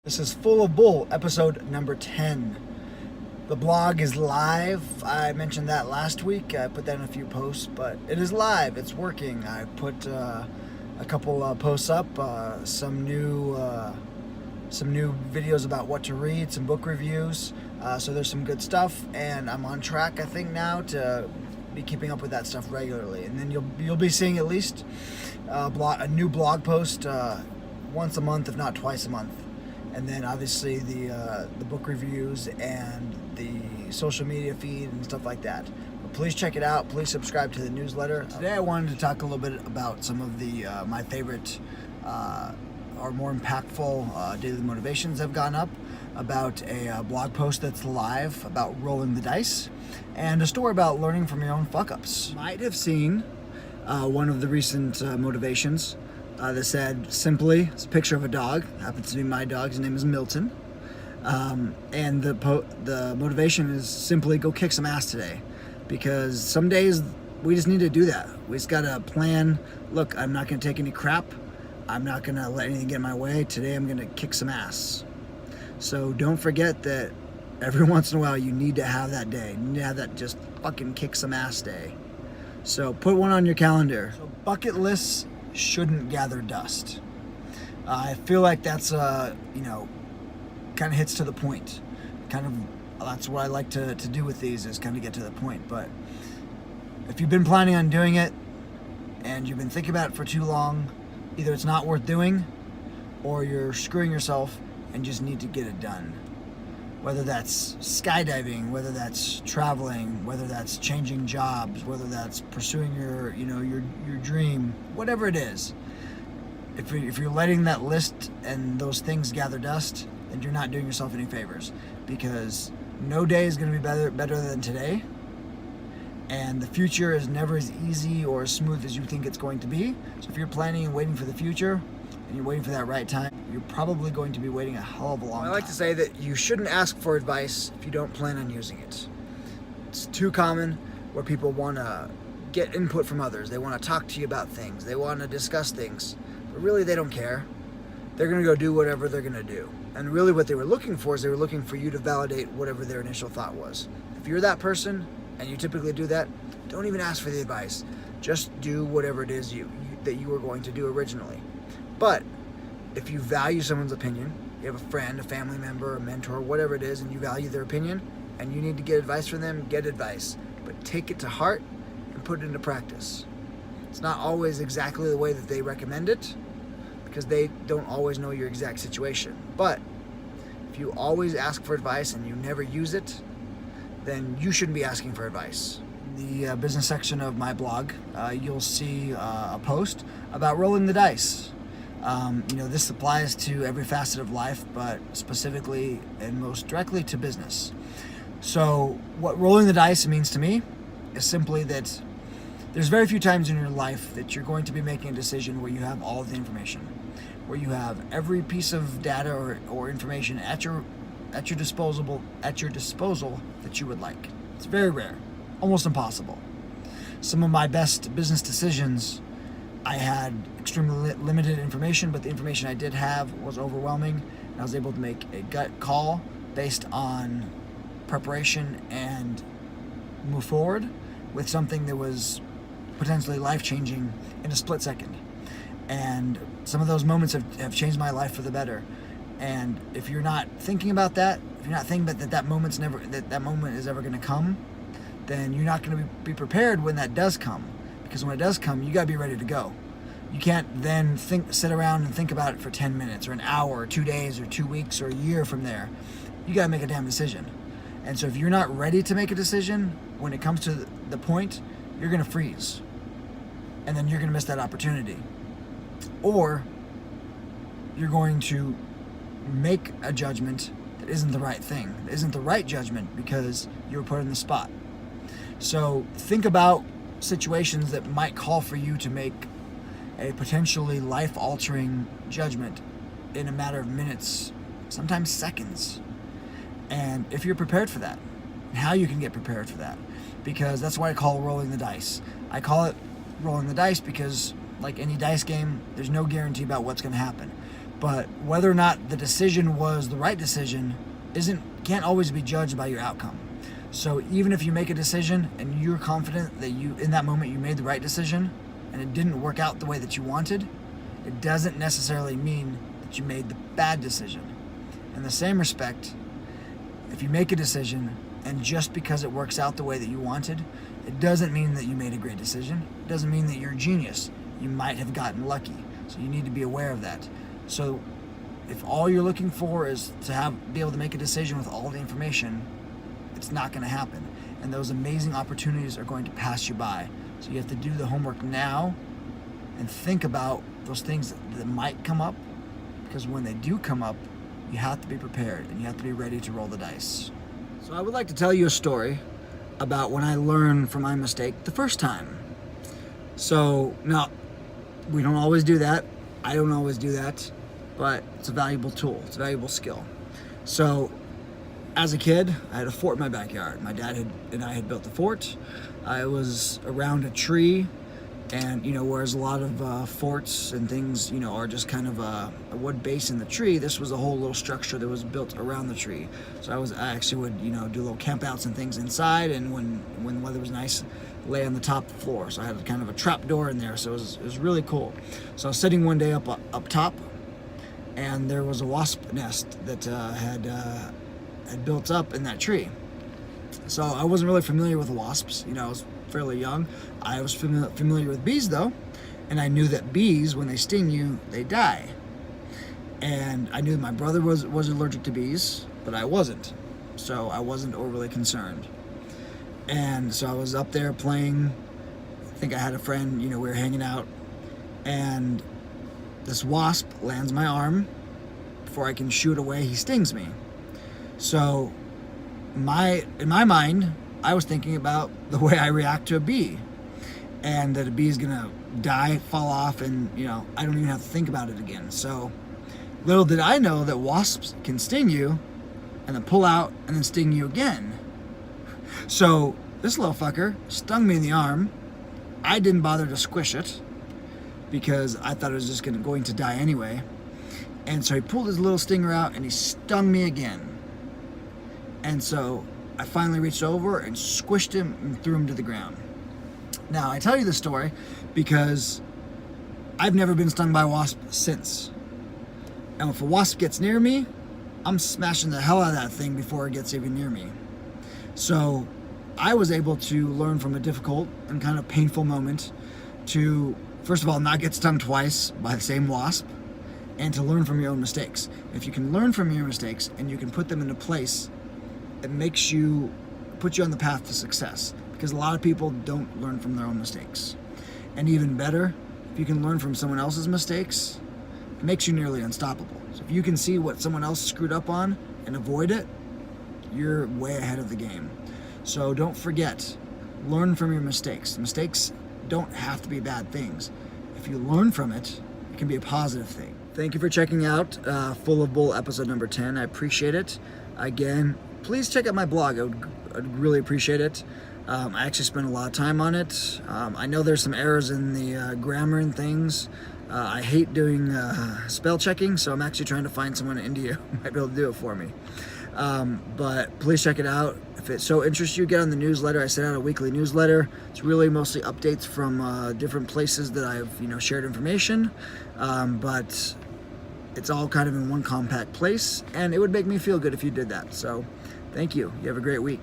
This is Full of Bull, episode number 10. The blog is live. I mentioned that last week. I put that in a few posts, but it is live. It's working. I put a couple posts up, some new videos about what to read, some book reviews. So there's some good stuff, and I'm on track, I think, now to be keeping up with that stuff regularly. And then you'll be seeing at least a new blog post once a month, if not twice a month. And then obviously the book reviews and the social media feed and stuff like that. But please check it out. Please subscribe to the newsletter. Today I wanted to talk a little bit about some of the my favorite or more impactful daily motivations that have gone up, about a blog post that's live about rolling the dice, and a story about learning from your own fuck-ups. You might have seen one of the recent motivations that said simply, it's a picture of a dog, happens to be my dog, his name is Milton, and the motivation is simply go kick some ass today, because some days we just need to do that. We just gotta plan, look, I'm not gonna take any crap, I'm not gonna let anything get in my way, today I'm gonna kick some ass. So don't forget that every once in a while you need to have that day, you need to have that just fucking kick some ass day. So put one on your calendar. So bucket lists shouldn't gather dust. I feel like that's kind of hits to the point. That's what I like to do with these, is kind of get to the point. But if you've been planning on doing it and you've been thinking about it for too long, either it's not worth doing or you're screwing yourself and just need to get it done. Whether that's skydiving, whether that's traveling, whether that's changing jobs, whether that's pursuing your dream, whatever it is. If you're letting that list and those things gather dust, then you're not doing yourself any favors, because no day is going to be better than today, and the future is never as easy or as smooth as you think it's going to be. So if you're planning and waiting for the future, and you're waiting for that right time, you're probably going to be waiting a hell of a long time. I like to say that you shouldn't ask for advice if you don't plan on using it. It's too common where people want to get input from others. They want to talk to you about things. They want to discuss things. But really, they don't care. They're going to go do whatever they're going to do. And really what they were looking for is they were looking for you to validate whatever their initial thought was. If you're that person, and you typically do that, don't even ask for the advice. Just do whatever it is that you were going to do originally. But if you value someone's opinion, you have a friend, a family member, a mentor, whatever it is, and you value their opinion, and you need to get advice from them, get advice. But take it to heart and put it into practice. It's not always exactly the way that they recommend it, because they don't always know your exact situation. But if you always ask for advice and you never use it, then you shouldn't be asking for advice. In the business section of my blog, you'll see a post about rolling the dice. This applies to every facet of life, but specifically and most directly to business. So what rolling the dice means to me is simply that there's very few times in your life that you're going to be making a decision where you have all of the information, where you have every piece of data or information at your disposal that you would like. It's very rare, almost impossible. Some of my best business decisions, I had extremely limited information, but the information I did have was overwhelming, and I was able to make a gut call based on preparation and move forward with something that was potentially life-changing in a split second. And some of those moments have changed my life for the better. And if you're not thinking about that, if you're not thinking that moment is ever going to come, then you're not going to be prepared when that does come. Because when it does come, you got to be ready to go. You can't then sit around and think about it for 10 minutes or an hour or 2 days or 2 weeks or a year from there. You got to make a damn decision. And so if you're not ready to make a decision, when it comes to the point, you're going to freeze. And then you're going to miss that opportunity. Or you're going to make a judgment that isn't the right thing, that isn't the right judgment, because you were put in the spot. So think about situations that might call for you to make a potentially life-altering judgment in a matter of minutes, sometimes seconds. And if you're prepared for that, and how you can get prepared for that, because that's why I call rolling the dice. I call it rolling the dice because, like any dice game, there's no guarantee about what's going to happen. But whether or not the decision was the right decision can't always be judged by your outcome. So even if you make a decision and you're confident that in that moment you made the right decision and it didn't work out the way that you wanted, it doesn't necessarily mean that you made the bad decision. In the same respect, if you make a decision and just because it works out the way that you wanted, it doesn't mean that you made a great decision. It doesn't mean that you're a genius. You might have gotten lucky. So you need to be aware of that. So if all you're looking for is to be able to make a decision with all the information, it's not going to happen. And those amazing opportunities are going to pass you by. So you have to do the homework now and think about those things that might come up, because when they do come up, you have to be prepared and you have to be ready to roll the dice. So I would like to tell you a story about when I learned from my mistake the first time. So now, we don't always do that. I don't always do that, but it's a valuable tool. It's a valuable skill. So as a kid, I had a fort in my backyard. My dad and I had built the fort. I was around a tree, and whereas a lot of forts and things, are just kind of a wood base in the tree, this was a whole little structure that was built around the tree. So I actually would, do little campouts and things inside, and when the weather was nice, lay on the top floor. So I had kind of a trap door in there, so it was really cool. So I was sitting one day up top, and there was a wasp nest that had built up in that tree. So I wasn't really familiar with wasps. I was fairly young. I was familiar with bees though, and I knew that bees, when they sting you, they die. And I knew that my brother was allergic to bees, but I wasn't. So I wasn't overly concerned. And so I was up there playing. I think I had a friend, we were hanging out, and this wasp lands my arm. Before I can shoo it away, he stings me. So in my mind, I was thinking about the way I react to a bee, and that a bee is gonna die, fall off, and I don't even have to think about it again. So little did I know that wasps can sting you and then pull out and then sting you again. So this little fucker stung me in the arm. I didn't bother to squish it because I thought it was just going to die anyway. And so he pulled his little stinger out and he stung me again. And so I finally reached over and squished him and threw him to the ground. Now, I tell you this story because I've never been stung by a wasp since. And if a wasp gets near me, I'm smashing the hell out of that thing before it gets even near me. So I was able to learn from a difficult and kind of painful moment to, first of all, not get stung twice by the same wasp, and to learn from your own mistakes. If you can learn from your mistakes and you can put them into place, it puts you on the path to success, because a lot of people don't learn from their own mistakes. And even better, if you can learn from someone else's mistakes, it makes you nearly unstoppable. So if you can see what someone else screwed up on and avoid it, you're way ahead of the game. So don't forget, learn from your mistakes. Mistakes don't have to be bad things. If you learn from it, it can be a positive thing. Thank you for checking out Full of Bull episode number 10. I appreciate it. Again, please check out my blog. I'd really appreciate it. I actually spent a lot of time on it. I know there's some errors in the grammar and things. I hate doing spell checking, so I'm actually trying to find someone in India who might be able to do it for me. But please check it out. If it so interests you, get on the newsletter. I send out a weekly newsletter. It's really mostly updates from different places that I've shared information, but it's all kind of in one compact place, and it would make me feel good if you did that. So thank you. You have a great week.